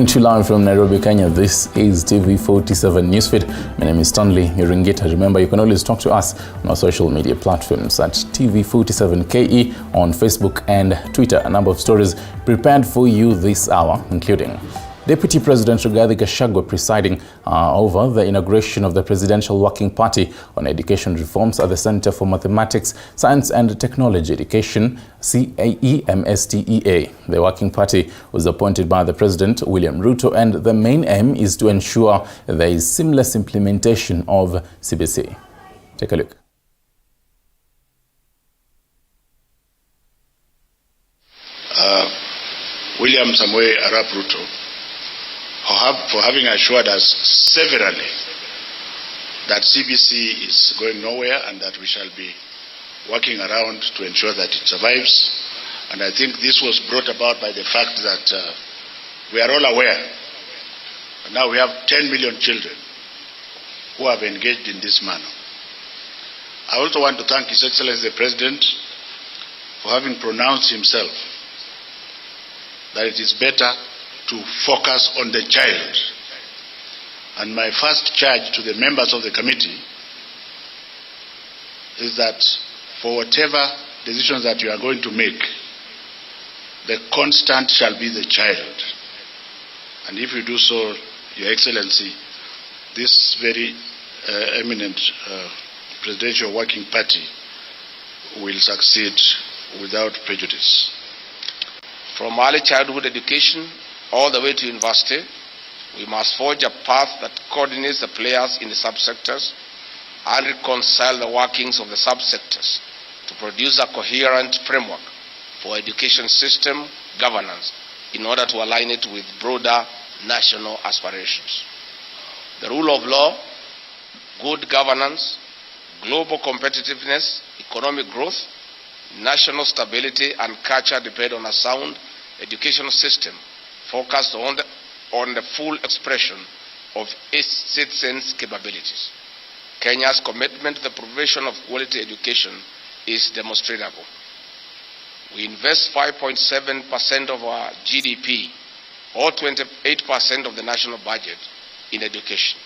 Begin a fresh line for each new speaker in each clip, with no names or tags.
Coming to you live from Nairobi, Kenya, this is TV47 Newsfeed. My name is Stanley Iringita. Remember, you can always talk to us on our social media platforms at TV47KE on Facebook and Twitter. A number of stories prepared for you this hour, including Deputy President Gachagua presiding over the inauguration of the Presidential Working Party on Education Reforms at the Center for Mathematics, Science and Technology Education, CAEMSTEA. The Working Party was appointed by the President, William Ruto, and the main aim is to ensure there is seamless implementation of CBC. Take a look.
William Samoei Arap Ruto for having assured us severally that CBC is going nowhere and that we shall be working around to ensure that it survives. And I think this was brought about by the fact that we are all aware that now we have 10 million children who have engaged in this manner. I also want to thank His Excellency the President for having pronounced himself that it is better to focus on the child. And my first charge to the members of the committee is that for whatever decisions that you are going to make, the constant shall be the child. And if you do so, Your Excellency, this very eminent Presidential Working Party will succeed without prejudice.
From early childhood education all the way to university, we must forge a path that coordinates the players in the subsectors and reconcile the workings of the subsectors to produce a coherent framework for education system governance in order to align it with broader national aspirations. The rule of law, good governance, global competitiveness, economic growth, national stability and culture depend on a sound educational system focused on the full expression of its citizens' capabilities. Kenya's commitment to the provision of quality education is demonstrable. We invest 5.7% of our GDP, or 28% of the national budget, in education.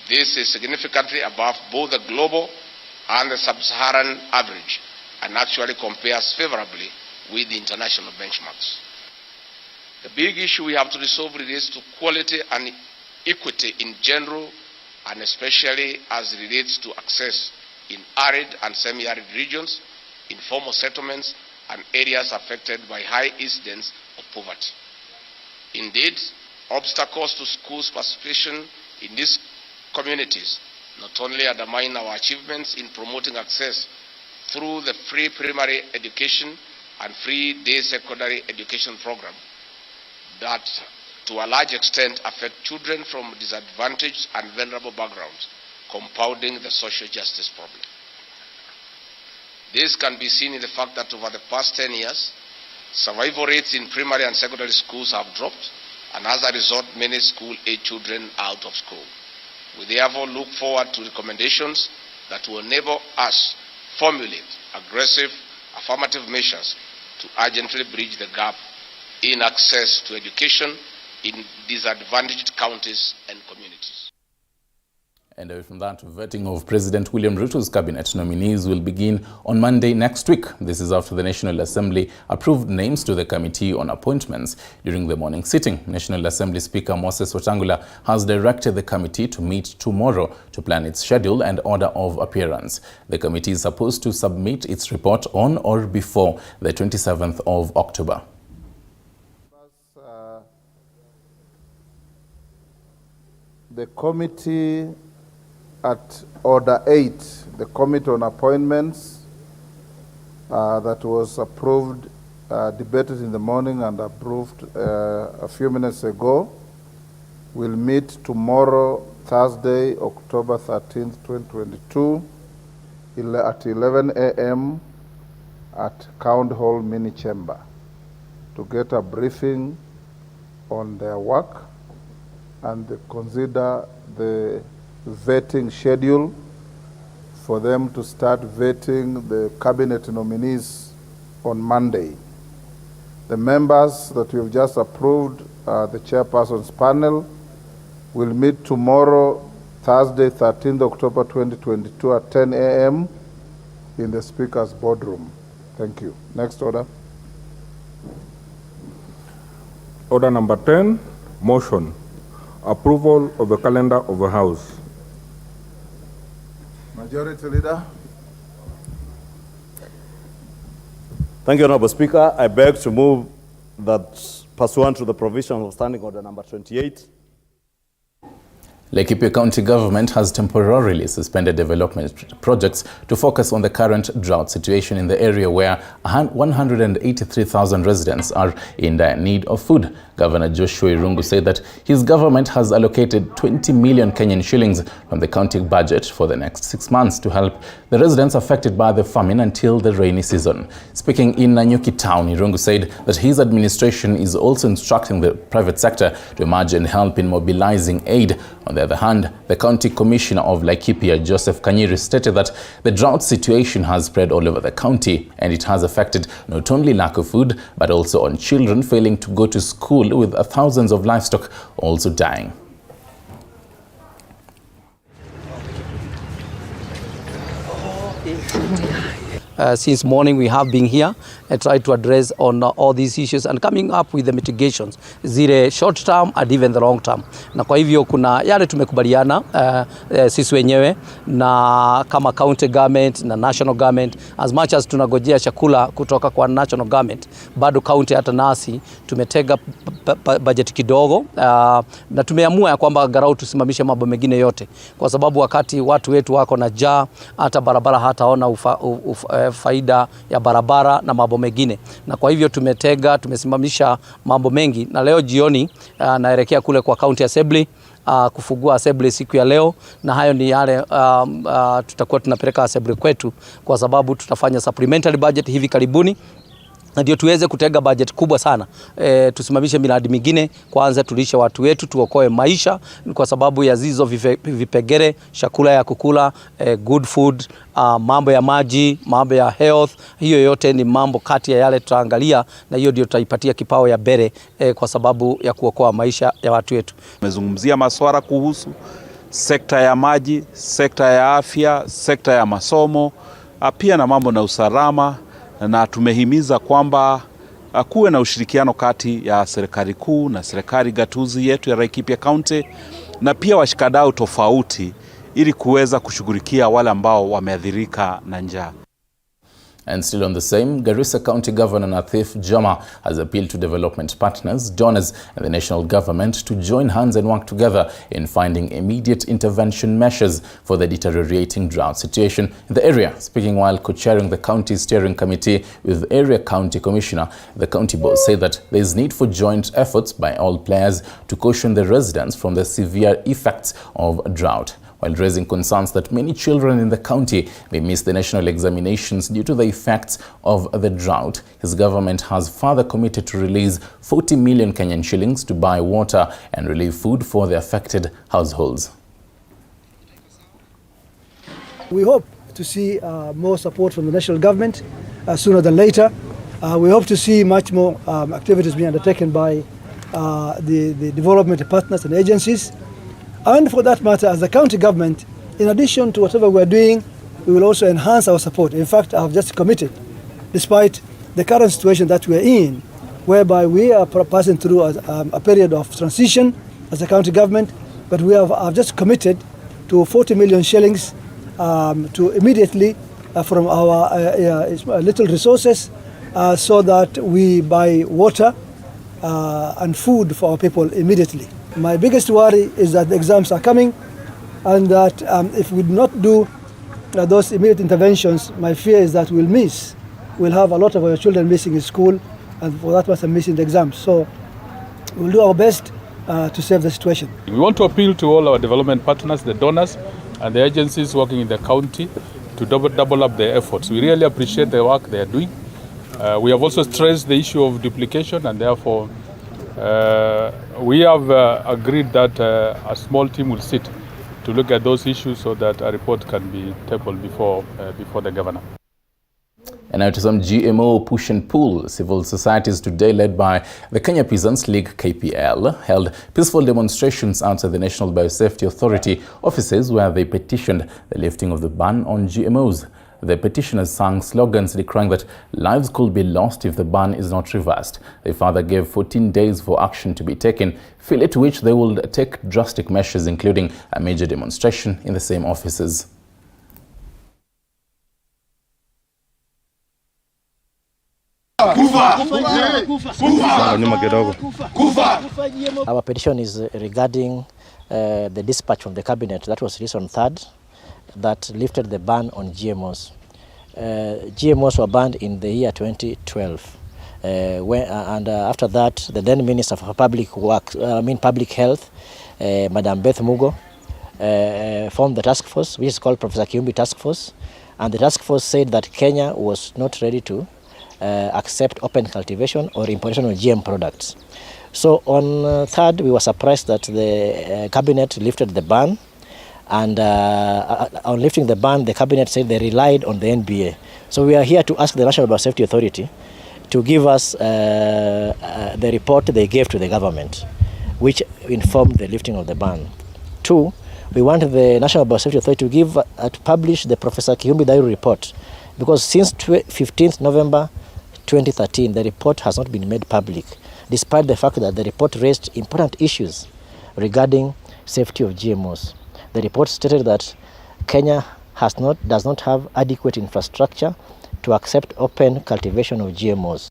This is significantly above both the global and the sub-Saharan average, and actually compares favorably with the international benchmarks. The big issue we have to resolve relates to quality and equity in general, and especially as relates to access in arid and semi-arid regions, informal settlements, and areas affected by high incidence of poverty. Indeed, obstacles to schools participation in these communities not only undermine our achievements in promoting access through the free primary education and free day secondary education program, that to a large extent affect children from disadvantaged and vulnerable backgrounds, compounding the social justice problem. This can be seen in the fact that over the past 10 years, survival rates in primary and secondary schools have dropped, and as a result, many school-age children are out of school. We therefore look forward to recommendations that will enable us formulate aggressive affirmative measures to urgently bridge the gap in access to education in disadvantaged counties and communities.
And away from that, vetting of President William Ruto's cabinet nominees will begin on Monday next week. This is after the National Assembly approved names to the Committee on Appointments during the morning sitting. National Assembly Speaker Moses Wetangula has directed the committee to meet tomorrow to plan its schedule and order of appearance. The committee is supposed to submit its report on or before the 27th of October.
The committee at Order 8, the Committee on Appointments, that was approved, debated in the morning and approved a few minutes ago, will meet tomorrow, Thursday, October 13th, 2022, at 11 a.m. at County Hall Mini Chamber to get a briefing on their work and consider the vetting schedule for them to start vetting the cabinet nominees on Monday. The members that we've just approved, the chairperson's panel, will meet tomorrow, Thursday, 13th October 2022 at 10 a.m. in the Speaker's boardroom. Thank you. Next order.
Order number 10, motion. Approval of the calendar of the House.
Majority Leader.
Thank you, Honorable Speaker. I beg to move that pursuant to the provision of Standing Order number 28,
Laikipia County Government has temporarily suspended development projects to focus on the current drought situation in the area where 183,000 residents are in dire need of food. Governor Joshua Irungu said that his government has allocated 20 million Kenyan shillings from the county budget for the next 6 months to help the residents affected by the famine until the rainy season. Speaking in Nanyuki town, Irungu said that his administration is also instructing the private sector to emerge and help in mobilizing aid. On the other hand, the County Commissioner of Laikipia, Joseph Kanyiri, stated that the drought situation has spread all over the county and it has affected not only lack of food but also on children failing to go to school, with thousands of livestock also dying.
Since morning we have been here and tried to address on all these issues and coming up with the mitigations, zile short term and even the long term. Na kwa hivyo kuna yale tumekubaliana sisi wenyewe na kama county government na national government, as much as tunagojea chakula kutoka kwa national government, bado county hata nasi tumetega budget kidogo na tumeamua ya kwamba garau tusimamishe mambo mengine yote, kwa sababu wakati watu wetu wako na njaa, hata barabara hataona faida ya barabara na mambo mengine. Na kwa hivyo tumesimamisha mambo mengi, na leo jioni naelekea kule kwa county assembly kufungua assembly siku ya leo, na hayo ni yale tutakuwa tunapeleka assembly kwetu, kwa sababu tutafanya supplementary budget hivi karibuni ndio tuweze kutega budget kubwa sana. Tusimamishe miradi mingine, kwanza tulishe watu wetu, tuokoe maisha, kwa sababu ya zizo vipegere, chakula ya kukula, good food, mambo ya maji, mambo ya health. Hiyo yote ni mambo kati ya yale tutaangalia, na hiyo ndio tutaipatia kipao ya bere kwa sababu ya kuokoa maisha ya watu wetu.
Tumezungumzia masuala kuhusu sekta ya maji, sekta ya afya, sekta ya masomo, pia na mambo na usalama, na tumehimiza kwamba kuwe na ushirikiano kati ya serikali kuu na serikali gatuzi yetu ya Laikipia County na pia washikadau tofauti ili kuweza kushughulikia wale ambao wameathirika na njaa.
And still on the same, Garissa County Governor Nathif Joma has appealed to development partners, donors and the national government to join hands and work together in finding immediate intervention measures for the deteriorating drought situation in the area. Speaking while co-chairing the county steering committee with Area County Commissioner, the county boss said that there is need for joint efforts by all players to caution the residents from the severe effects of drought, while raising concerns that many children in the county may miss the national examinations due to the effects of the drought. His government has further committed to release 40 million Kenyan shillings to buy water and relieve food for the affected households.
We hope to see more support from the national government sooner than later. We hope to see much more activities being undertaken by the development partners and agencies. And for that matter, as the county government, in addition to whatever we're doing, we will also enhance our support. In fact, I've just committed, despite the current situation that we're in, whereby we are passing through a period of transition as a county government, but I've just committed to 40 million shillings to immediately from our little resources so that we buy water and food for our people immediately. My biggest worry is that the exams are coming, and that if we do not do those immediate interventions, my fear is that we'll have a lot of our children missing in school, and for that matter missing the exams. So we'll do our best to save the situation.
We want to appeal to all our development partners, the donors and the agencies working in the county to double up their efforts. We really appreciate the work they are doing. We have also stressed the issue of duplication, and therefore we have agreed that a small team will sit to look at those issues so that a report can be tabled before the governor.
And now to some GMO push and pull. Civil societies today, led by the Kenya Peasants League KPL, held peaceful demonstrations outside the National Biosafety Authority offices where they petitioned the lifting of the ban on GMOs. The petitioners sang slogans declaring that lives could be lost if the ban is not reversed. They further gave 14 days for action to be taken, failure to which they will take drastic measures, including a major demonstration in the same offices.
Our petition is regarding the dispatch from the cabinet that was released on 3rd that lifted the ban on GMOs. GMOs were banned in the year 2012. After that, the then Minister for Public Health, Madam Beth Mugo, formed the task force, which is called Professor Kiumbi Task Force. And the task force said that Kenya was not ready to accept open cultivation or importation of GM products. So on 3rd, we were surprised that the cabinet lifted the ban. And on lifting the ban, the cabinet said they relied on the NBA. So we are here to ask the National Biosafety Authority to give us the report they gave to the government, which informed the lifting of the ban. 2, we want the National Biosafety Authority to publish the Professor Kiumbi Diary report, because since 15th November 2013, the report has not been made public, despite the fact that the report raised important issues regarding safety of GMOs. The report stated that Kenya does not have adequate infrastructure to accept open cultivation of GMOs.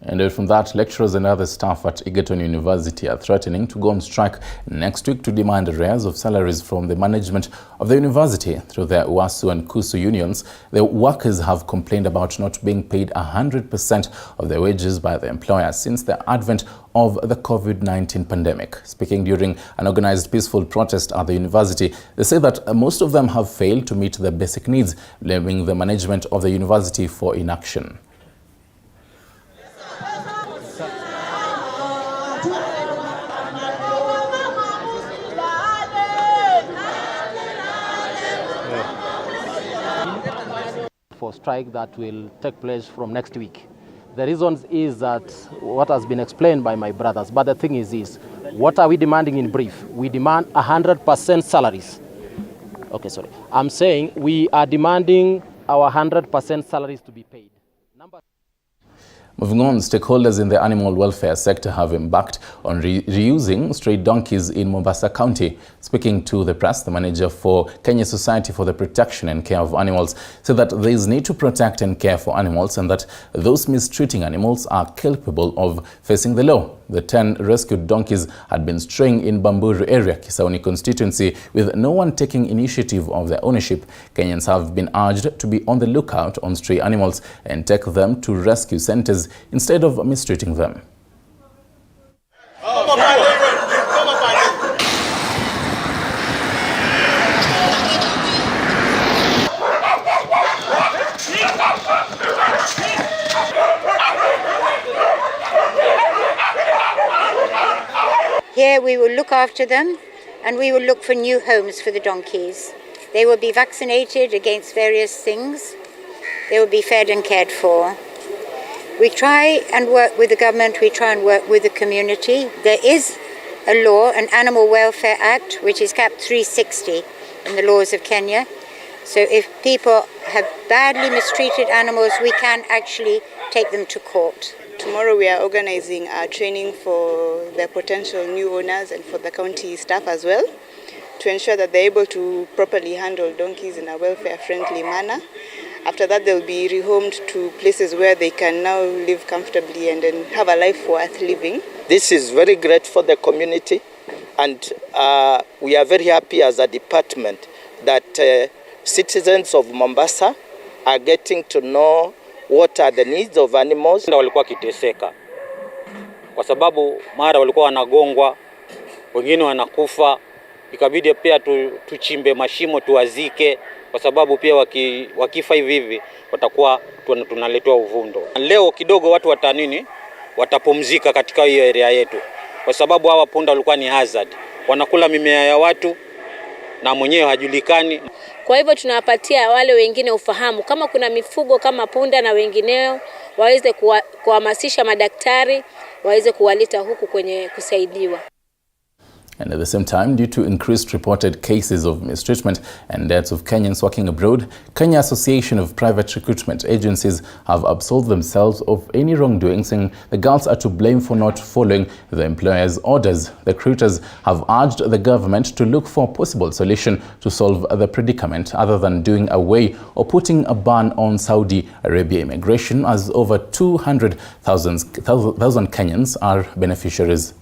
And from that, lecturers and other staff at Egerton University are threatening to go on strike next week to demand arrears of salaries from the management of the university. Through their UASU and KUSU unions, the workers have complained about not being paid 100% of their wages by the employer since the advent of the COVID-19 pandemic. Speaking during an organized peaceful protest at the university, they say that most of them have failed to meet their basic needs, blaming the management of the university for inaction.
For strike that will take place from next week. The reason is that what has been explained by my brothers, but the thing is this, what are we demanding in brief? We demand 100% salaries. Okay, sorry. I'm saying we are demanding our 100% salaries to be paid.
Moving on, stakeholders in the animal welfare sector have embarked on reusing stray donkeys in Mombasa County. Speaking to the press, the manager for Kenya Society for the Protection and Care of Animals said that there is need to protect and care for animals and that those mistreating animals are capable of facing the law. The 10 rescued donkeys had been straying in Bamburu area, Kisauni constituency, with no one taking initiative of their ownership. Kenyans have been urged to be on the lookout on stray animals and take them to rescue centers instead of mistreating them.
Here we will look after them and we will look for new homes for the donkeys. They will be vaccinated against various things. They will be fed and cared for. We try and work with the government, we try and work with the community. There is a law, an Animal Welfare Act, which is Cap 360 in the laws of Kenya. So if people have badly mistreated animals, we can actually take them to court.
Tomorrow we are organizing a training for the potential new owners and for the county staff as well, to ensure that they're able to properly handle donkeys in a welfare-friendly manner. After that, they'll be rehomed to places where they can now live comfortably and then have a life worth living.
This is very great for the community, and we are very happy as a department that citizens of Mombasa are getting to know what are the needs of animals.
Walikuwa kiteseka kwa sababu mara walikuwa wanagongwa, wengine wanakufa, ikabidi pia tuchimbe mashimo tuwazike, kwa sababu pia wakifa hivi watakuwa tunaletwa uvundo. Leo kidogo watu watapumzika katika hiyo area yetu, kwa sababu hawa punda walikuwa ni hazard, wanakula mimea ya watu na mwenyewe hajulikani.
Kwa hivyo tunawapatia wale wengine ufahamu, kama kuna mifugo kama punda na wengineo, waweze kuhamasisha madaktari, waweze kuwaleta huku kwenye kusaidiwa.
And at the same time, due to increased reported cases of mistreatment and deaths of Kenyans working abroad, Kenya Association of Private Recruitment Agencies have absolved themselves of any wrongdoing, saying the girls are to blame for not following the employer's orders. The recruiters have urged the government to look for a possible solution to solve the predicament, other than doing away or putting a ban on Saudi Arabia immigration, as over 200,000 Kenyans are beneficiaries.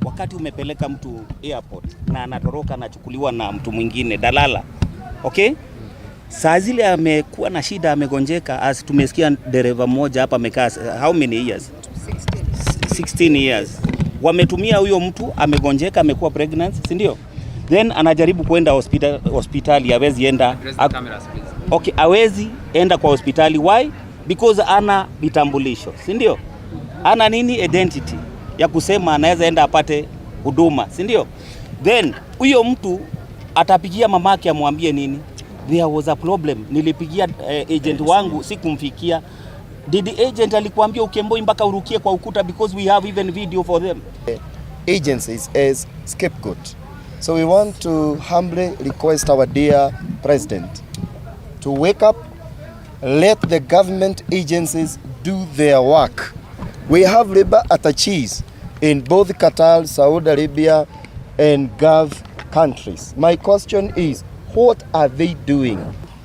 Wakati umepeleka mtu airport na anatoroka anachukuliwa na mtu mwingine dalala, okay? Saa zile amekuwa na shida, amegonjeka, as tumesikia dereva mmoja hapa amekaa how many years? 16 years. Wametumia huyo mtu amegonjeka, amekuwa pregnant, si ndio? Then anajaribu kwenda hospitali, hawezi enda. Okay, hawezi enda kwa hospitali. Why? Because ana vitambulisho, si ndio? Ana nini? Identity ya kusema anaweza enda apate huduma, si ndio? Then huyo mtu atapigia mamake amwambie nini? There was a problem. Nilipigia agent wangu sikumfikia. Did the agent alikwambia ukemboi mpaka urukie kwa ukuta? Because we have even video for them.
Agencies as scapegoat. So we want to humbly request our dear president to wake up, let the government agencies do their work. We have labor attaches in both Qatar, Saudi Arabia, and Gulf countries. My question is, what are they doing?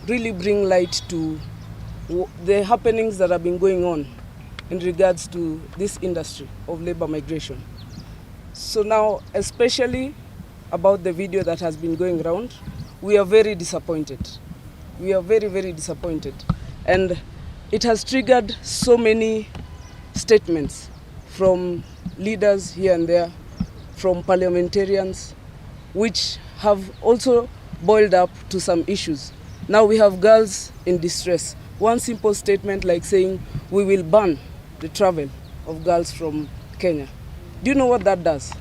Really bring light to the happenings that have been going on in regards to this industry of labor migration. So now, especially about the video that has been going around, we are very disappointed. We are very, very disappointed. And it has triggered so many statements from leaders here and there, from parliamentarians, which have also boiled up to some issues. Now we have girls in distress. One simple statement like saying, we will ban the travel of girls from Kenya. Do you know what that does?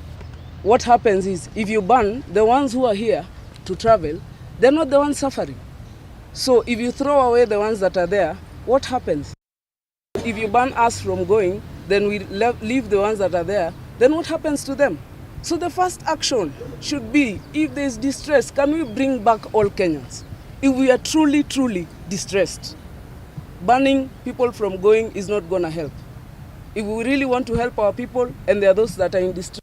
What happens is, if you ban the ones who are here to travel, they're not the ones suffering. So if you throw away the ones that are there, what happens? If you ban us from going, then we leave the ones that are there, then what happens to them? So the first action should be, if there is distress, can we bring back all Kenyans? If we are truly, truly distressed, banning people from going is not going to help. If we really want to help our people, and there are those that are in distress.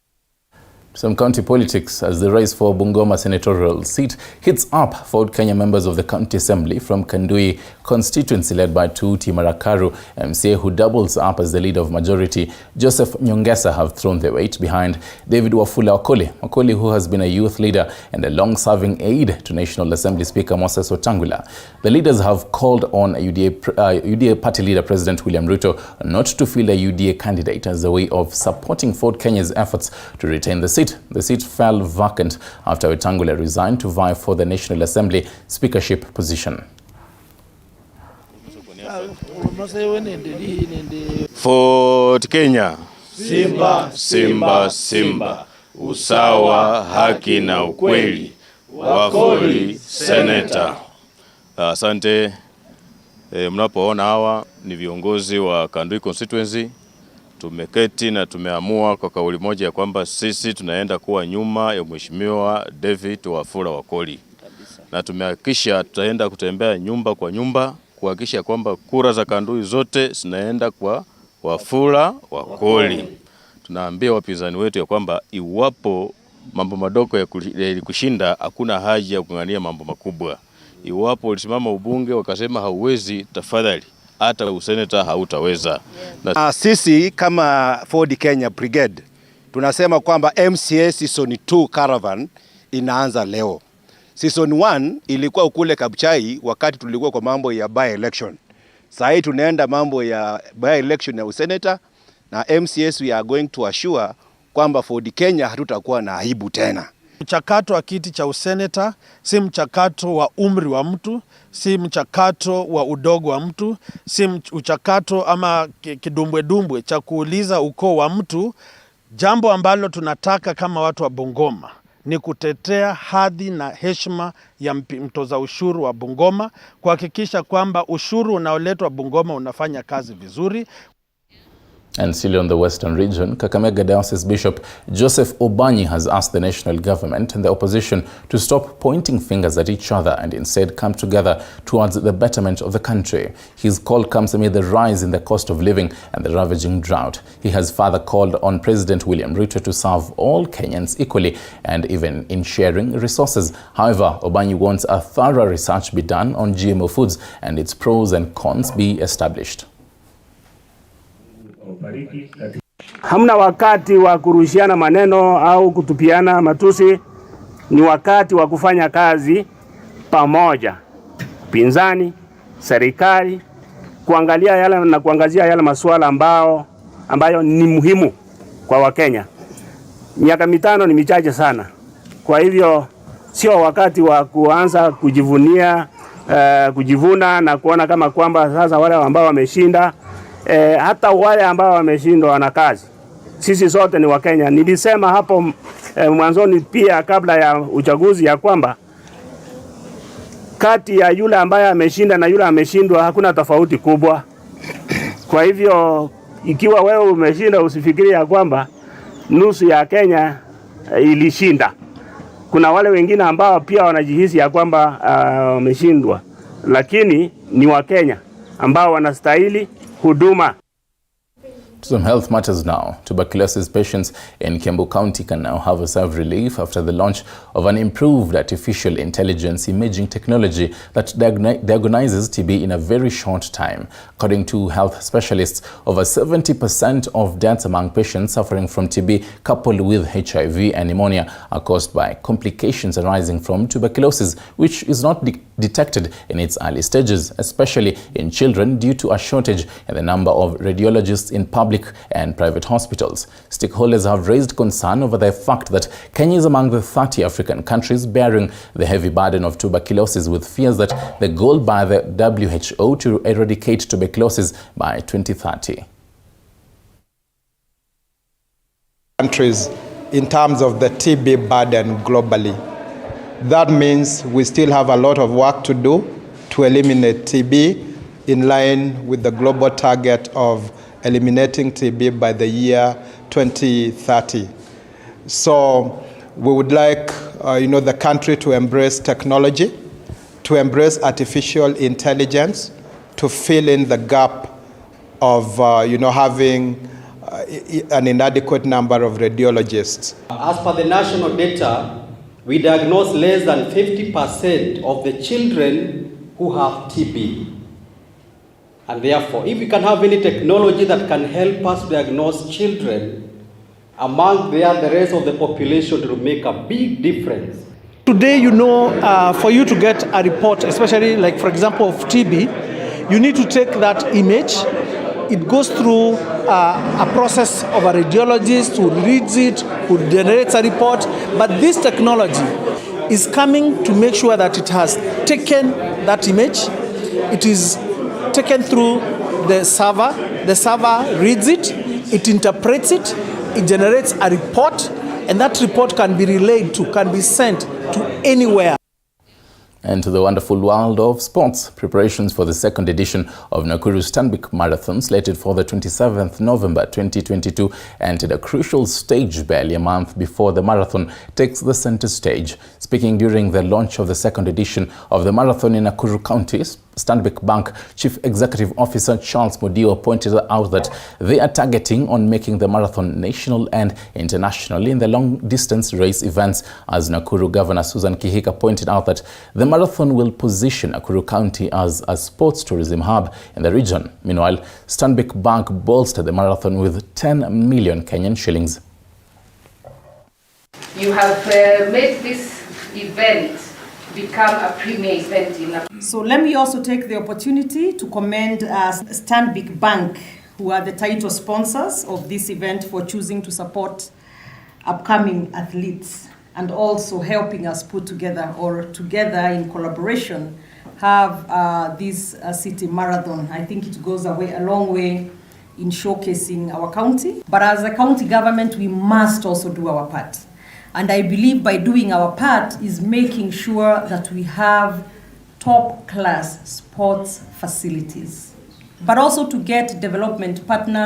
Some county politics as the race for Bungoma senatorial seat hits up Ford Kenya members of the county assembly from Kandui constituency, led by Tuuti Marakaru MCA, who doubles up as the leader of majority. Joseph Nyongesa have thrown their weight behind David Wafula Okoli, who has been a youth leader and a long-serving aide to National Assembly Speaker Moses Wetangula. The leaders have called on UDA party leader President William Ruto not to field a UDA candidate as a way of supporting Ford Kenya's efforts to retain the seat. The seat fell vacant after Wetangula resigned to vie for the National Assembly speakership position.
Ford Kenya, Simba, Simba, Simba, usawa, haki na ukweli. Wakoli, Senator. Asante. Mnapoona hawa ni viongozi wa Kandui constituency. Tumeketi na tumeamua kwa kauli moja ya kwamba sisi tunaenda kuwa nyuma ya Mheshimiwa David Wafula Okoli. Na tumehakikisha tutaenda kutembea nyumba kwa nyumba kuhakikisha kwamba kura za Kandui zote zinaenda kwa Wafula Okoli. Tunaambia wapinzani wetu ya kwamba iwapo mambo madogo ya kushinda, hakuna haja ya kung'ania mambo makubwa. Iwapo ulisimama ubunge wakasema hauwezi, tafadhali hata useneta hautaweza.
Sisi kama Ford Kenya Brigade tunasema kwamba MCA Season 2 Caravan inaanza leo. Season 1 ilikuwa ukule Kabuchai wakati tulikuwa kwa mambo ya by-election. Sasa hii tunaenda mambo ya by-election ya useneta, na MCS we are going to assure kwamba Ford Kenya hatutakuwa na aibu tena.
Mchakato wa kiti cha useneta si mchakato wa umri wa mtu, si mchakato wa udogo wa mtu, si mchakato ama kidumbwe cha kuuliza ukoo wa mtu. Jambo ambalo tunataka kama watu wa Bungoma ni kutetea hadhi na heshima ya mtoza ushuru wa Bungoma, kuhakikisha kwamba ushuru unaoletwa Bungoma unafanya kazi vizuri.
And still on the Western region, Kakamega Diocese Bishop Joseph Obanyi has asked the national government and the opposition to stop pointing fingers at each other and instead come together towards the betterment of the country. His call comes amid the rise in the cost of living and the ravaging drought. He has further called on President William Ruto to serve all Kenyans equally and even in sharing resources. However, Obanyi wants a thorough research be done on GMO foods and its pros and cons be established.
Hamna wakati wa kurushiana maneno au kutupiana matusi, ni wakati wa kufanya kazi pamoja. Pinzani, serikali, kuangalia yale na kuangazia yale masuala ambayo ni muhimu kwa Wakenya. Miaka 5 ni michache sana. Kwa hivyo sio wakati wa kuanza kujivuna na kuona kama kwamba sasa wale ambao wameshinda hata wale ambao wameshindwa wana kazi. Sisi sote ni Wakenya. Nilisema hapo mwanzoni pia kabla ya uchaguzi ya kwamba kati ya yule ambaye ameshinda na yule ameshindwa hakuna tofauti kubwa. Kwa hivyo ikiwa wewe umeshinda, usifikirie ya kwamba nusu ya Kenya ilishinda. Kuna wale wengine ambao pia wanajihisi ya kwamba wameshindwa, lakini ni Wakenya ambao wanastahili huduma.
To some health matters now. Tuberculosis patients in Kiambu County can now have a self-relief after the launch of an improved artificial intelligence imaging technology that diagnoses TB in a very short time. According to health specialists, over 70% of deaths among patients suffering from TB coupled with HIV and pneumonia are caused by complications arising from tuberculosis, which is not detected in its early stages, especially in children due to a shortage in the number of radiologists in public and private hospitals. Stakeholders have raised concern over the fact that Kenya is among the 30 African countries bearing the heavy burden of tuberculosis, with fears that the goal by the WHO to eradicate tuberculosis by 2030.
Countries in terms of the TB burden globally. That means we still have a lot of work to do to eliminate TB in line with the global target of eliminating TB by the year 2030. So we would like the country to embrace technology, to embrace artificial intelligence, to fill in the gap of having an inadequate number of radiologists.
As per the national data, we diagnose less than 50% of the children who have TB. And therefore, if we can have any technology that can help us diagnose children among the rest of the population, to make a big difference.
Today, for you to get a report, especially like, for example, of TB, you need to take that image. It goes through a process of a radiologist who reads it, who generates a report. But this technology is coming to make sure that it has taken that image. It is taken through the server reads it, it interprets it, it generates a report, and that report can be relayed to, can be sent to anywhere.
And to the wonderful world of sports, preparations for the second edition of Nakuru Stanbic Marathon, slated for the 27th November 2022, entered a crucial stage barely a month before the marathon takes the center stage. Speaking during the launch of the second edition of the marathon in Nakuru County, Stanbic Bank Chief Executive Officer Charles Mudio pointed out that they are targeting on making the marathon national and international in the long-distance race events, as Nakuru Governor Susan Kihika pointed out that the marathon will position Nakuru County as a sports tourism hub in the region. Meanwhile, Stanbic Bank bolstered the marathon with 10 million Kenyan shillings.
You have made this event become a premier event in Nakuru.
So let me also take the opportunity to commend Stanbic Bank, who are the title sponsors of this event, for choosing to support upcoming athletes. and also helping us put together, or together in collaboration, have this city marathon. I think it goes a long way in showcasing our county. But as a county government, we must also do our part. And I believe by doing our part is making sure that we have top-class sports facilities, but also to get development partners